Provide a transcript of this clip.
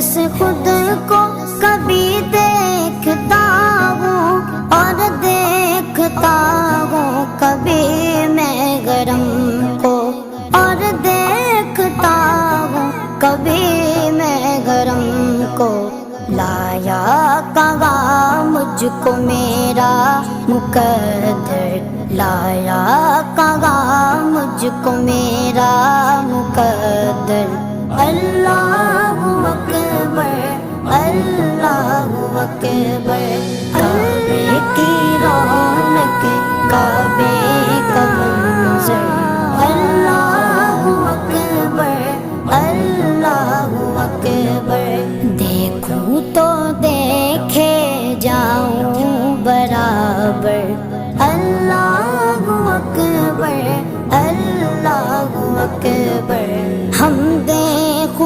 से खुद को कभी देखता हूँ और देखता हूँ कभी मैं गरम को, और देखता हूँ कभी मैं गरम को। लाया कहाँ मुझको मेरा मुकद्दर, लाया कहाँ मुझको मेरा मुकद्दर। अल्लाहु अकबर, अल्लाहु अकबर। काबे की रौनक, काबे का मंज़र। अल्लाहु अकबर, अल्लाहु अकबर। देखूं तो देखे जाऊं बराबर,